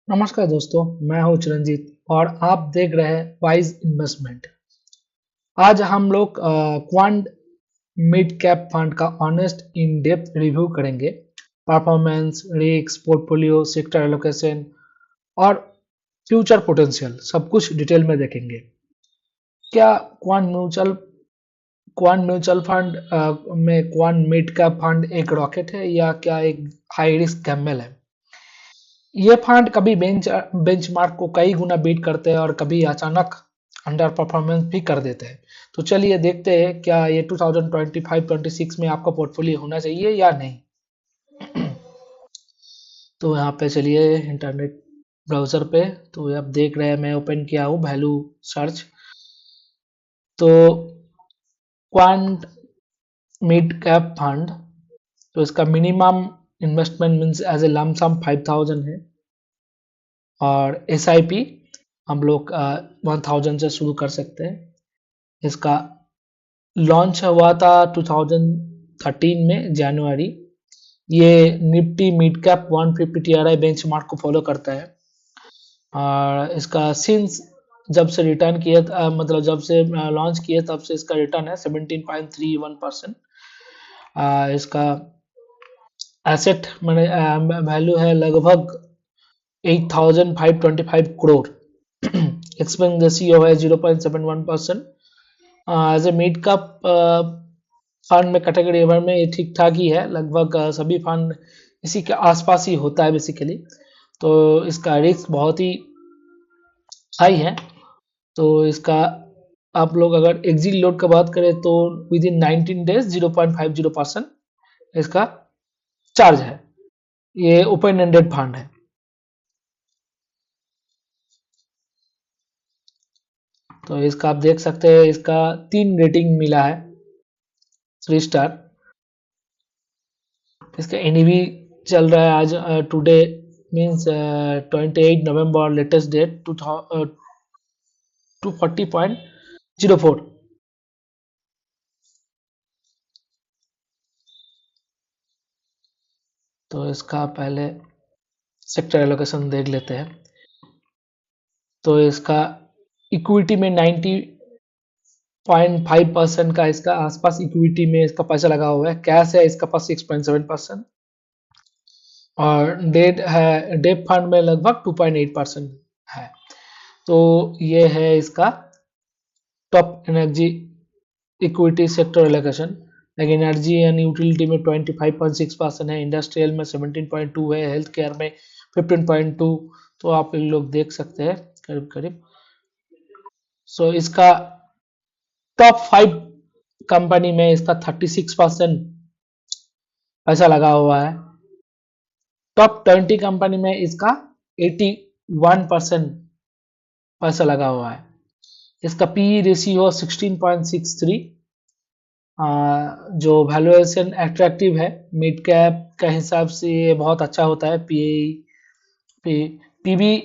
नमस्कार दोस्तों, मैं हूं चिरंजीत और आप देख रहे हैं वाइज इन्वेस्टमेंट। आज हम लोग क्वांट मिड कैप फंड का ऑनेस्ट इन डेप्थ रिव्यू करेंगे। Performance, risk, portfolio, sector allocation और फ्यूचर पोटेंशियल सब कुछ डिटेल में देखेंगे। क्या quant mutual quant mutual fund में क्वांट मिड कैप फंड एक रॉकेट है या क्या एक हाई रिस्क गैम्बल है? ये फंड कभी बेंचमार्क को कई गुना बीट करते हैं और कभी अचानक अंडर परफॉर्मेंस भी कर देते हैं। तो चलिए देखते हैं क्या ये 2025-26 में आपका पोर्टफोलियो होना चाहिए या नहीं। तो यहाँ पे चलिए इंटरनेट ब्राउजर पे, तो आप देख रहे हैं मैं ओपन किया हूँ वैल्यू सर्च। तो क्वांट मिड कैप फंड, तो इसका minimum investment means as a lump sum 5000 है और एस आई पी हम लोग 1000 से शुरू कर सकते हैं। इसका लॉन्च हुआ था 2013 में जनवरी। ये Nifty mid cap 150 TRI benchmark को फॉलो करता है और इसका सिंस जब से रिटर्न किए मतलब जब से लॉन्च किए तब से इसका रिटर्न है 17.31%। इसका एसेट मैंने वैल्यू है लगभग 8525 करोड़। एक्सपेंस रेशियो है 0.71%। As a mid cap fund में कैटेगरी भर में ये ठीक ठाक ही है, लगभग सभी फंड इसी के आसपास ही होता है बेसिकली। तो इसका रिस्क बहुत ही हाई है। तो इसका आप लोग अगर एग्जिट लोड का बात करें तो विद इन 19 डेज 0.50% इसका चार्ज है। ये ओपन एंडेड फंड है। तो इसका आप देख सकते हैं, इसका 3 रेटिंग मिला है, 3 स्टार। इसका एनईवी चल रहा है आज टुडे मीन्स 28 नवंबर, लेटेस्ट डेट 240.04। तो इसका पहले सेक्टर एलोकेशन देख लेते हैं। तो इसका इक्विटी में 90.5% का इसका आसपास इक्विटी में इसका पैसा लगा हुआ है। कैश है इसका पास 6.7% और डेट है, डेट फंड में लगभग 2.8% है। तो ये है इसका top energy equity sector allocation. Like energy and utility में 25.6% है, इंडस्ट्रियल में 17.2 है, हेल्थ केयर में 15.2। तो आप लोग देख सकते हैं करीब करीब। सो इसका टॉप 5 कंपनी में इसका 36% पैसा लगा हुआ है। टॉप 20 कंपनी में इसका 81% पैसा लगा हुआ है। इसका पी रेशियो 16.63, जो वैल्यूएशन एट्रैक्टिव है। मिड कैप का हिसाब से ये बहुत अच्छा होता है। पी पीबी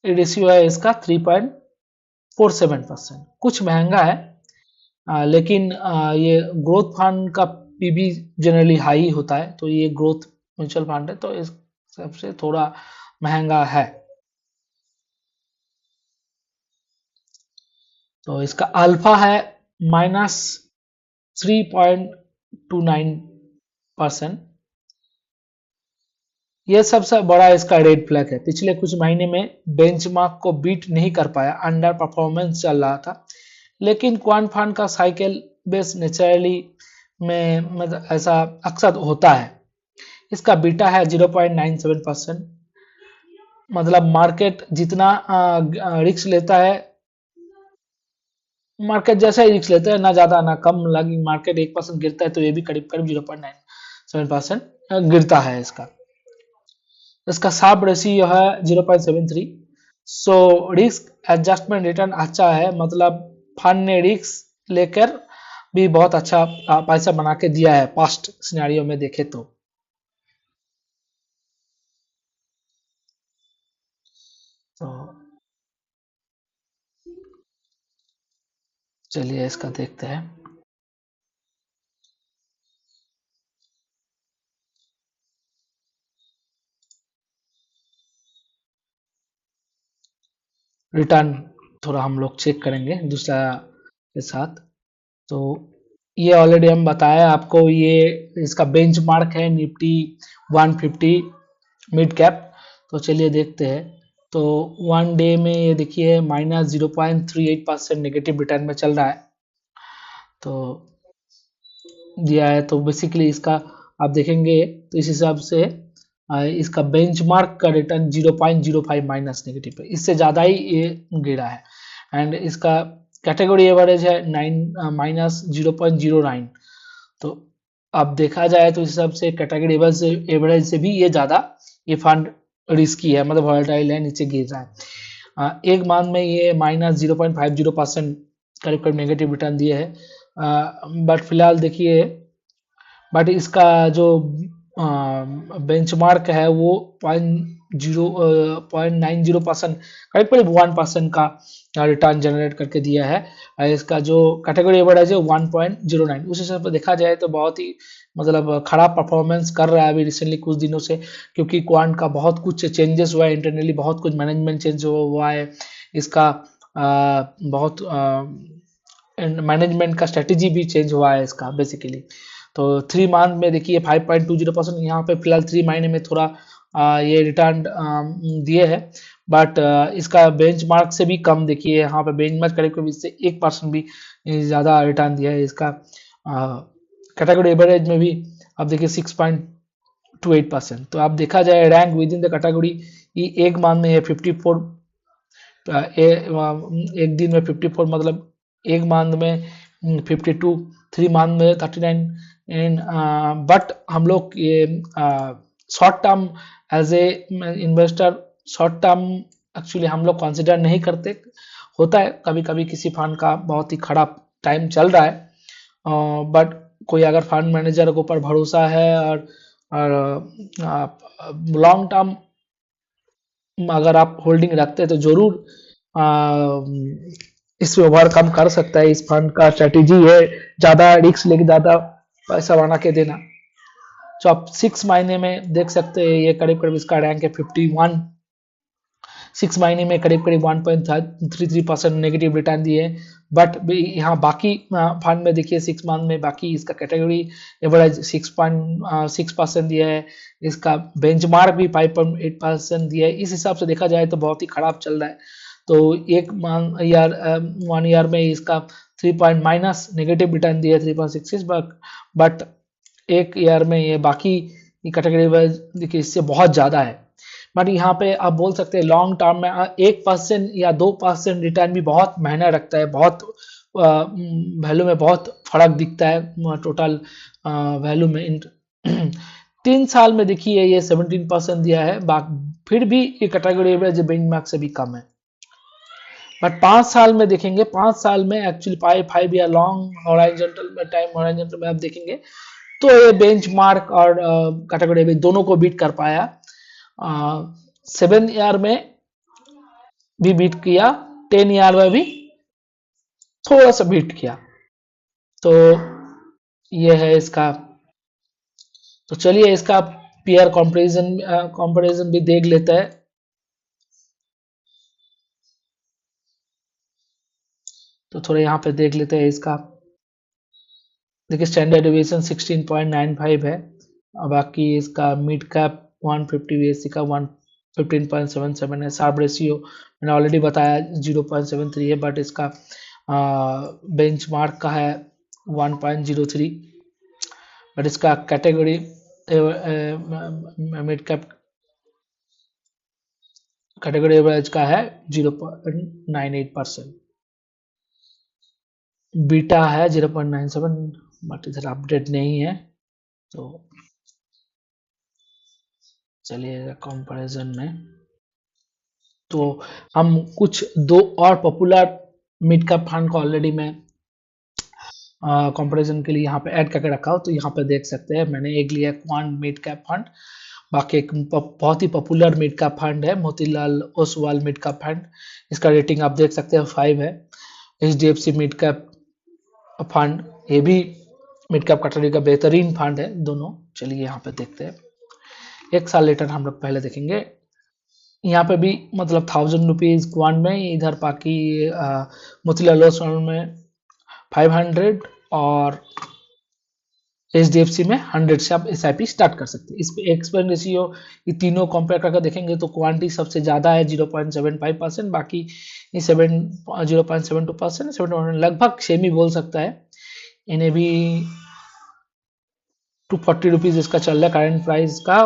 रेशियो है इसका 3.47%, कुछ महंगा है। लेकिन ये ग्रोथ फंड का पीबी जनरली हाई होता है, तो ये ग्रोथ म्यूचुअल फंड है तो इस सबसे थोड़ा महंगा है। तो इसका अल्फा है -3.29%। ये सबसे बड़ा इसका रेड फ्लैग है। पिछले कुछ महीने में बेंचमार्क को बीट नहीं कर पाया, अंडर परफॉर्मेंस चल रहा था। लेकिन क्वांट फंड का साइकिल बेस नेचुरली में मतलब ऐसा अक्सर होता है। इसका बीटा है 0.97%। मतलब मार्केट जितना रिस्क लेता है, मार्केट जैसा ही रिस्क लेता है, ना ज्यादा ना कम। लगी मार्केट 1% गिरता है तो ये भी करीब करीब 0.97% गिरता है इसका। इसका शार्प रेशियो है 0.73। सो रिस्क एडजस्टमेंट रिटर्न अच्छा है, मतलब फंड ने रिस्क लेकर भी बहुत अच्छा पैसा बना के दिया है पास्ट सिनेरियो में देखे तो। तो चलिए इसका देखते हैं। रिटर्न थोड़ा हम लोग चेक करेंगे दूसरा के साथ। तो ये ऑलरेडी हम बताया आपको, ये इसका बेंचमार्क है निफ्टी 150 मिड कैप। तो चलिए देखते हैं। तो 1 डे में ये देखिए -0.38% नेगेटिव रिटर्न में चल रहा है। तो दिया है तो बेसिकली इसका आप देखेंगे तो इस हिसाब से इसका बेंचमार्क का रिटर्न 0.05 माइनस नेगेटिव है, इससे ज़्यादा ही ये गिरा है। एंड इसका कैटेगरी एवरेज है 9 -0.09। तो अब देखा जाए तो इस हिसाब से कैटेगरी एवरेज से भी ये ज़्यादा ये फंड रिस्की है, मतलब वॉलेटाइल है, नीचे गिर रहा है। एक मंथ में ये -0.50% करीब करीब नेगेटिव रिटर्न दिए है। बट फिलहाल देखिए, बट इसका जो बेंचमार्क है वो 0.90% करीब करीब 1% का रिटर्न जनरेट करके दिया है। इसका जो कैटेगरी एवरेज है 1.09, उस हिसाब से देखा जाए तो बहुत ही मतलब खराब परफॉर्मेंस कर रहा है अभी रिसेंटली कुछ दिनों से, क्योंकि क्वांट का बहुत कुछ चेंजेस हुआ है इंटरनली, बहुत कुछ मैनेजमेंट चेंज हुआ है इसका। बहुत मैनेजमेंट का स्ट्रेटेजी भी चेंज हुआ है इसका बेसिकली। तो 3 मंथ में देखिए 5.20%, यहाँ पे फिलहाल 3 महीने में थोड़ा ये रिटर्न दिए है। बट इसका बेंचमार्क से भी कम देखिए, यहाँ पे बेंचमार्क करीब करीब इससे 1% भी ज़्यादा रिटर्न दिया है इसका। कैटेगरी एवरेज में भी अब देखिए 6.28%। तो आप देखा जाए rank with in the category, एक मंथ में ये 54, एक दिन में 54, मतलब एक मंथ में 52, 3 मंथ में 39। एंड बट हम लोग ये short term as a investor, short term actually हम लोग कंसिडर नहीं करते। होता है कभी कभी किसी फंड का बहुत ही खराब टाइम चल रहा है, बट कोई अगर फंड मैनेजर के ऊपर भरोसा है और लॉन्ग टर्म अगर आप होल्डिंग रखते हैं तो जरूर इससे ओवरकम कर सकता है। इस फंड का स्ट्रेटेजी है ज्यादा रिस्क लेके ज्यादा पैसा बना के देना। तो आप 6 महीने में देख सकते हैं ये करीब करीब इसका रैंक है 51। 6 महीने में करीब करीब 1.33% नेगेटिव रिटर्न दिए। बट यहाँ बाकी फंड में देखिए 6 मंथ में बाकी इसका कैटेगरी एवरेज 6.6% दिया है, इसका बेंचमार्क भी 5.8% दिया है। इस हिसाब से देखा जाए तो बहुत ही खराब चल रहा है। तो एक मंथ यार 1 ईयर में इसका 3 माइनस नेगेटिव रिटर्न दिया है 3.66। बट एक ईयर में ये बाकी कैटेगरी एवरेज देखिए इससे बहुत ज़्यादा है। बट यहाँ पे आप बोल सकते हैं लॉन्ग टर्म में 1% या 2% रिटर्न भी बहुत मायने रखता है, बहुत वैल्यू में बहुत फर्क दिखता है टोटल वैल्यू में। 3 साल में देखिए ये 17% दिया है, फिर भी ये कैटेगरी एवरेज बेंचमार्क से भी कम है। बट 5 साल में देखेंगे, 5 साल में एक्चुअली 5 ईयर लॉन्ग हॉराइजॉन्टल में टाइम हॉराइजॉन्टल में आप देखेंगे तो ये बेंचमार्क और कैटेगरी एवरेज दोनों को बीट कर पाया। 7 ईयर में भी बीट किया, 10 ईयर में भी थोड़ा सा बीट किया। तो ये है इसका। तो चलिए इसका पीयर कंपैरिजन भी देख लेते हैं। तो थोड़ा यहाँ पे देख लेते हैं इसका। देखिए स्टैंडर्ड डिविएशन 16.95 है, बाकी इसका मिड कैप 150 बीएससी का 15.77 है। शार्प रेशियो मैंने ऑलरेडी बताया 0.73 है, बट इसका बेंचमार्क का है 1.03। बट इसका category mid cap category average का है 0.98%। बीटा है 0.97, बट इधर अपडेट नहीं है। तो चलिए कंपैरिजन में तो हम कुछ दो और पॉपुलर मिड कैप फंड को ऑलरेडी मैं कंपैरिजन के लिए यहाँ पे ऐड करके रखा हो। तो यहाँ पे देख सकते हैं मैंने एक लिया क्वांट मिड कैप फंड, बाकी एक बहुत ही पॉपुलर मिड कैप फंड है Motilal Oswal mid cap fund. इसका रेटिंग आप देख सकते हैं 5 है। HDFC मिड कैप फंड, ये भी मिड कैप कैटेगरी का बेहतरीन फंड है दोनों। चलिए यहाँ पे देखते हैं, 1 साल लेटर हम लोग पहले देखेंगे। यहाँ पे भी मतलब 1000 रुपीज क्वांट में, इधर बाकी मोतीलाल ओसवाल में 500 और HDFC में 100 से आप SIP स्टार्ट कर सकते हैं। इस पे एक्सपेंस रेशियो ये तीनों कंपेयर करके देखेंगे तो क्वांटिटी सबसे ज़्यादा है 0.75%, बाकी ये 0.72%, 7 लगभग सेम ही बोल सकता है। इन्हें भी 240 रुपीज़ इसका चल रहा है करंट प्राइस का।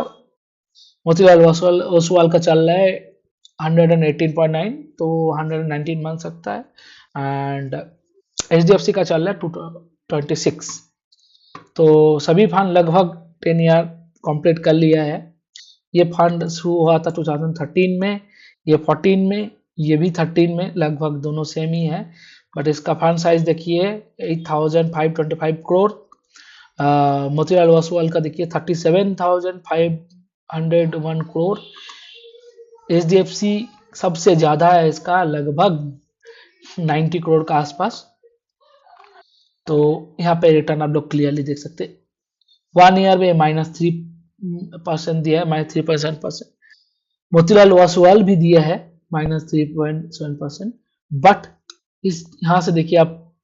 मोतीलाल ओसवाल का चल रहा है 118.9, तो 119 मान सकता है। एंड HDFC का चल रहा है 226। तो सभी फंड लगभग 10 ईयर कंप्लीट कर लिया है। ये फंड शुरू हुआ था 2013 में, ये 14 में, ये भी 13 में, लगभग दोनों सेम ही है। बट इसका फंड साइज देखिए 8525 करोड़। मोतीलाल ओसवाल का देखिए 37,501 करोड़। HDFC सबसे ज्यादा है इसका, लगभग 90 करोड़ का आसपास। तो यहाँ पे रिटर्न आप लोग क्लियरली देख सकते हैं। 1 ईयर में -3% दिया है, -3.7%। मोतीलाल ओसवाल भी दिया है -3.7%। बट इस यहाँ से देखिए आप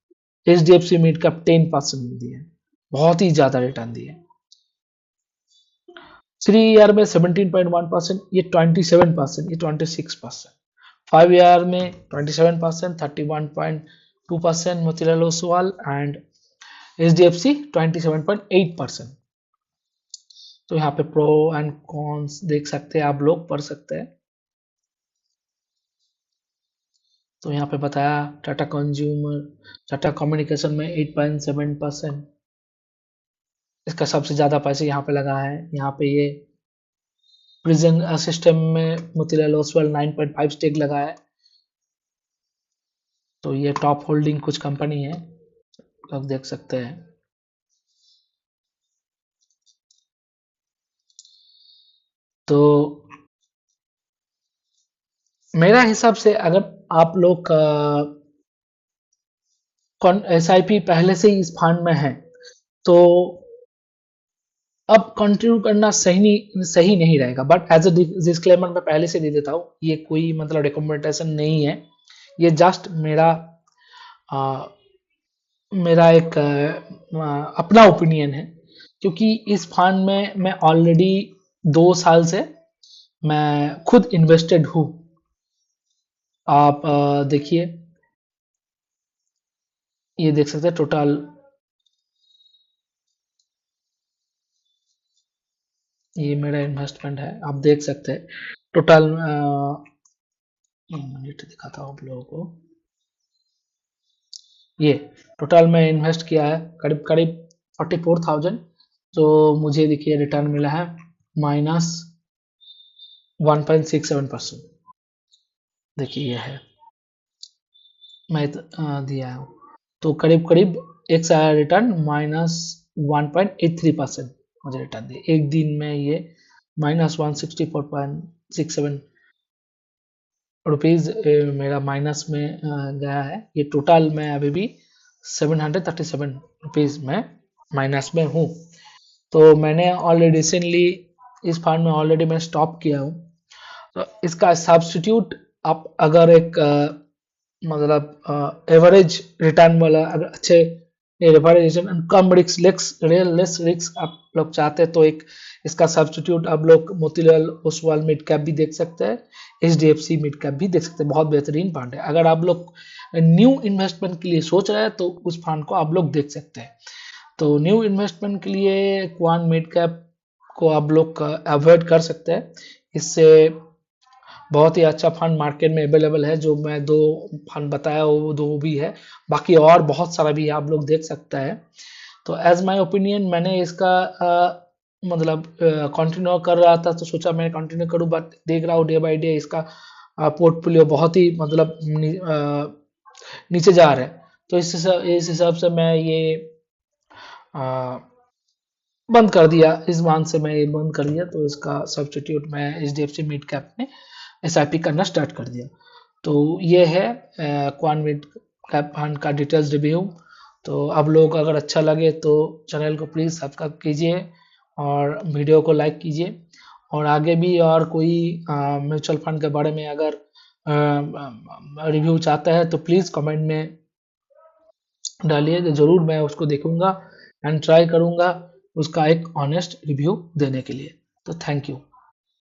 HDFC मिड कैप 10% दिए, बहुत ही ज्यादा रिटर्न दिए। 3 ईयर में 17.1%, ये 27%, ये 26%। 5 ईयर में 27%, 31.2% मोतीलाल ओसवाल एंड HDFC 27.8%। तो यहाँ पे प्रो एंड कॉन्स देख सकते हैं, आप लोग पढ़ सकते हैं। तो यहाँ पे बताया टाटा कंज्यूमर, टाटा कम्युनिकेशन में 8.7%, इसका सबसे ज़्यादा पैसे यहाँ पे लगा है। यहाँ पे ये प्रिजन सिस्टम में मोतीलाल ओसवाल 9.5 स्टेक लगा है। तो ये टॉप होल्डिंग कुछ कंपनी है, आप देख सकते हैं। तो मेरा हिसाब से अगर आप लोग SIP पहले से ही इस फंड में है तो अब कंटिन्यू करना सही नहीं रहेगा। बट एज अ डिस्क्लेमर मैं पहले से दे देता हूँ, ये कोई मतलब रिकमेंडेशन नहीं है, ये जस्ट आ, मेरा एक अपना ओपिनियन है। क्योंकि इस फंड में मैं ऑलरेडी 2 साल से मैं खुद इन्वेस्टेड हूँ। आप देखिए, ये देख सकते हैं टोटल, ये मेरा इन्वेस्टमेंट है, आप देख सकते हैं टोटल। मिनट दिखाता हूँ आप लोगों को। ये टोटल में इन्वेस्ट किया है करीब करीब 44,000। तो मुझे देखिए रिटर्न मिला है -1.67%। देखिए ये है, मैं दिया हूँ। तो करीब करीब एक साल रिटर्न -1.83% मुझे रिटर्न दिया एक दिन में। ये -164.67 रुपीज मेरा माइनस में गया है। ये टोटल में अभी भी 737 रुपीज में माइनस में हूँ। तो मैंने ऑलरेडी रिसेंटली इस फंड में ऑलरेडी मैं स्टॉप किया हूँ। तो इसका सब्स्टिट्यूट आप अगर एक मतलब एवरेज रिटर्न वाला, अगर अच्छे एवरेज रिटर्न कम लेस रिस्क आप लोग चाहते हैं तो एक इसका सब्स्टिट्यूट आप लोग मोतीलाल ओसवाल मिड कैप भी देख सकते हैं, HDFC मिड कैप भी देख सकते हैं। बहुत बेहतरीन फंड है। अगर आप लोग न्यू इन्वेस्टमेंट के लिए सोच रहे हैं तो उस फंड को आप लोग देख सकते हैं। तो न्यू इन्वेस्टमेंट के लिए क्वान मिड कैप को आप लोग अवॉइड कर सकते हैं। इससे बहुत ही अच्छा फंड मार्केट में अवेलेबल है। जो मैं 2 फंड बताया वो 2 भी है, बाकी और बहुत सारा भी आप लोग देख सकते हैं। तो एज माय ओपिनियन मैंने इसका मतलब कंटिन्यू कर रहा था तो सोचा मैं कंटिन्यू करूं, बट देख रहा हूँ डे बाय डे इसका पोर्टफोलियो बहुत ही मतलब नीचे जा रहा है। तो इस हिसाब से मैं ये बंद कर दिया। इस मंथ से मैं ये बंद कर दिया। तो इसका सब्स्टिट्यूट मैं HDFC मिड कैप में SIP करना स्टार्ट कर दिया। तो ये है क्वान मिड कैप फंड का डिटेल्स रिव्यू। तो अब लोग अगर अच्छा लगे तो चैनल को प्लीज़ सब्सक्राइब कीजिए और वीडियो को लाइक कीजिए। और आगे भी और कोई म्यूचुअल फंड के बारे में अगर रिव्यू चाहते हैं तो प्लीज़ कमेंट में डालिए, तो ज़रूर मैं उसको देखूंगा एंड ट्राई करूंगा उसका एक ऑनेस्ट रिव्यू देने के लिए। तो थैंक यू।